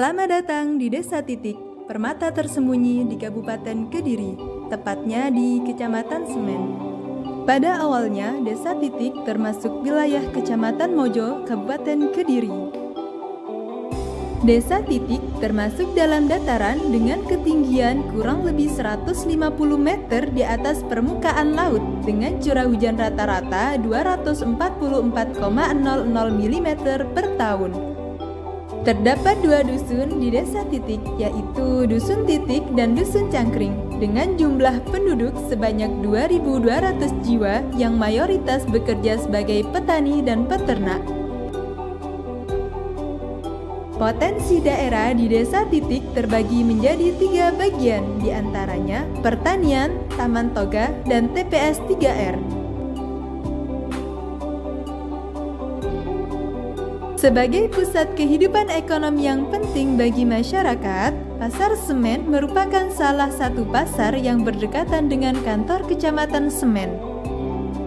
Selamat datang di Desa Titik, permata tersembunyi di Kabupaten Kediri, tepatnya di Kecamatan Semen. Pada awalnya, Desa Titik termasuk wilayah Kecamatan Mojo, Kabupaten Kediri. Desa Titik termasuk dalam dataran dengan ketinggian kurang lebih 150 meter di atas permukaan laut dengan curah hujan rata-rata 244,00 mm per tahun. Terdapat dua dusun di Desa Titik, yaitu Dusun Titik dan Dusun Cangkring, dengan jumlah penduduk sebanyak 2.200 jiwa yang mayoritas bekerja sebagai petani dan peternak. Potensi daerah di Desa Titik terbagi menjadi 3 bagian, diantaranya pertanian, taman toga, dan TPS 3R. Sebagai pusat kehidupan ekonomi yang penting bagi masyarakat, Pasar Semen merupakan salah satu pasar yang berdekatan dengan kantor Kecamatan Semen.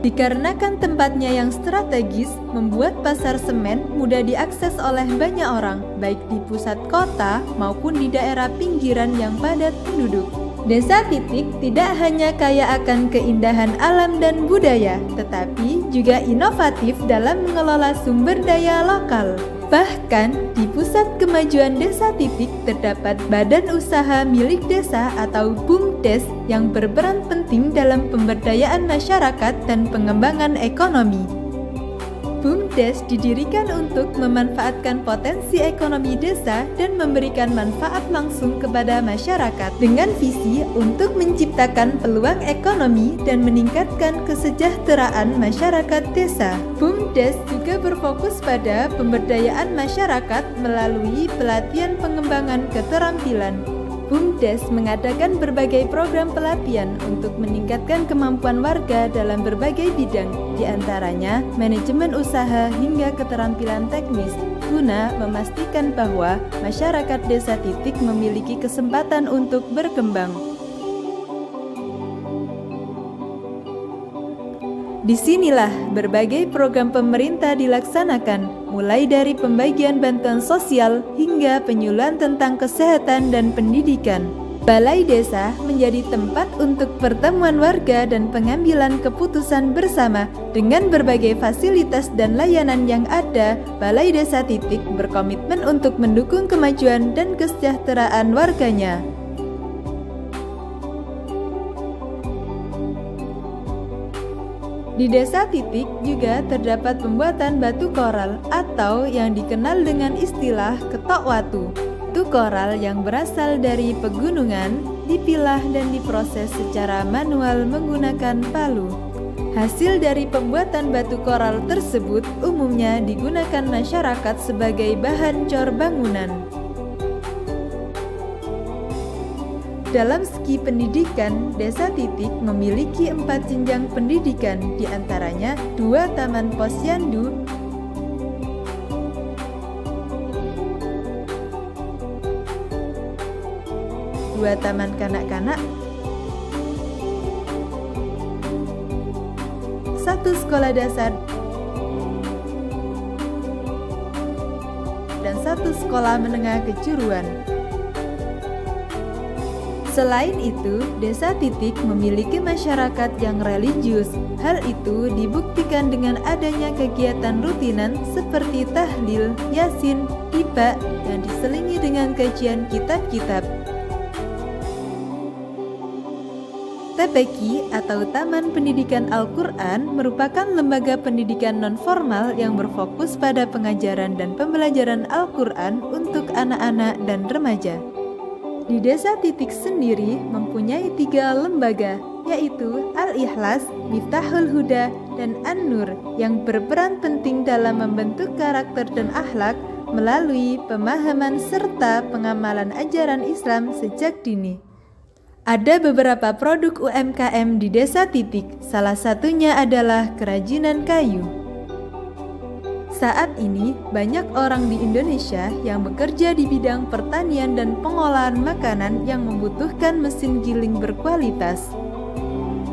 Dikarenakan tempatnya yang strategis, membuat Pasar Semen mudah diakses oleh banyak orang, baik di pusat kota maupun di daerah pinggiran yang padat penduduk. Desa Titik tidak hanya kaya akan keindahan alam dan budaya, tetapi juga inovatif dalam mengelola sumber daya lokal. Bahkan, di Pusat Kemajuan Desa Titik terdapat badan usaha milik desa atau BUMDes yang berperan penting dalam pemberdayaan masyarakat dan pengembangan ekonomi. BUMDes didirikan untuk memanfaatkan potensi ekonomi desa dan memberikan manfaat langsung kepada masyarakat dengan visi untuk menciptakan peluang ekonomi dan meningkatkan kesejahteraan masyarakat desa. BUMDes juga berfokus pada pemberdayaan masyarakat melalui pelatihan pengembangan keterampilan. BUMDes mengadakan berbagai program pelatihan untuk meningkatkan kemampuan warga dalam berbagai bidang, diantaranya manajemen usaha hingga keterampilan teknis, guna memastikan bahwa masyarakat Desa Titik memiliki kesempatan untuk berkembang. Disinilah berbagai program pemerintah dilaksanakan, mulai dari pembagian bantuan sosial hingga penyuluhan tentang kesehatan dan pendidikan. Balai Desa menjadi tempat untuk pertemuan warga dan pengambilan keputusan bersama. Dengan berbagai fasilitas dan layanan yang ada, Balai Desa Titik berkomitmen untuk mendukung kemajuan dan kesejahteraan warganya. Di Desa Titik juga terdapat pembuatan batu koral atau yang dikenal dengan istilah ketok watu. Batu koral yang berasal dari pegunungan dipilah dan diproses secara manual menggunakan palu. Hasil dari pembuatan batu koral tersebut umumnya digunakan masyarakat sebagai bahan cor bangunan. Dalam segi pendidikan, Desa Titik memiliki 4 jenjang pendidikan, diantaranya 2 taman posyandu, 2 taman kanak-kanak, 1 sekolah dasar, dan 1 sekolah menengah kejuruan. Selain itu, Desa Titik memiliki masyarakat yang religius. Hal itu dibuktikan dengan adanya kegiatan rutinan seperti tahlil, yasin, iba, yang diselingi dengan kajian kitab-kitab. TPQ atau Taman Pendidikan Al-Quran merupakan lembaga pendidikan non-formal yang berfokus pada pengajaran dan pembelajaran Al-Quran untuk anak-anak dan remaja. Di Desa Titik sendiri mempunyai 3 lembaga, yaitu Al-Ikhlas, Miftahul Huda, dan An-Nur yang berperan penting dalam membentuk karakter dan akhlak melalui pemahaman serta pengamalan ajaran Islam sejak dini. Ada beberapa produk UMKM di Desa Titik, salah satunya adalah kerajinan kayu. Saat ini, banyak orang di Indonesia yang bekerja di bidang pertanian dan pengolahan makanan yang membutuhkan mesin giling berkualitas.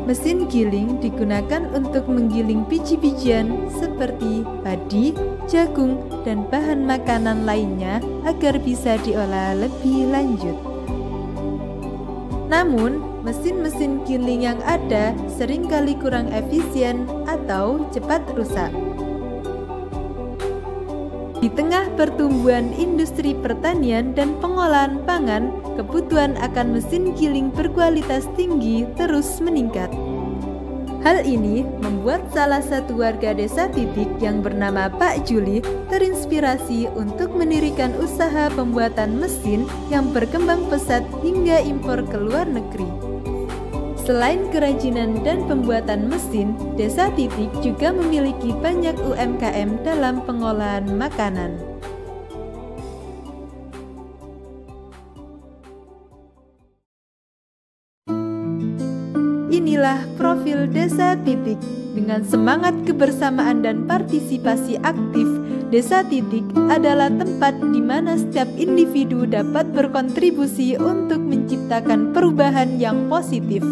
Mesin giling digunakan untuk menggiling biji-bijian seperti padi, jagung, dan bahan makanan lainnya agar bisa diolah lebih lanjut. Namun, mesin-mesin giling yang ada seringkali kurang efisien atau cepat rusak. Di tengah pertumbuhan industri pertanian dan pengolahan pangan, kebutuhan akan mesin giling berkualitas tinggi terus meningkat. Hal ini membuat salah satu warga desa Titik yang bernama Pak Juli terinspirasi untuk mendirikan usaha pembuatan mesin yang berkembang pesat hingga impor ke luar negeri. Selain kerajinan dan pembuatan mesin, Desa Titik juga memiliki banyak UMKM dalam pengolahan makanan. Inilah profil Desa Titik. Dengan semangat kebersamaan dan partisipasi aktif, Desa Titik adalah tempat di mana setiap individu dapat berkontribusi untuk menciptakan perubahan yang positif.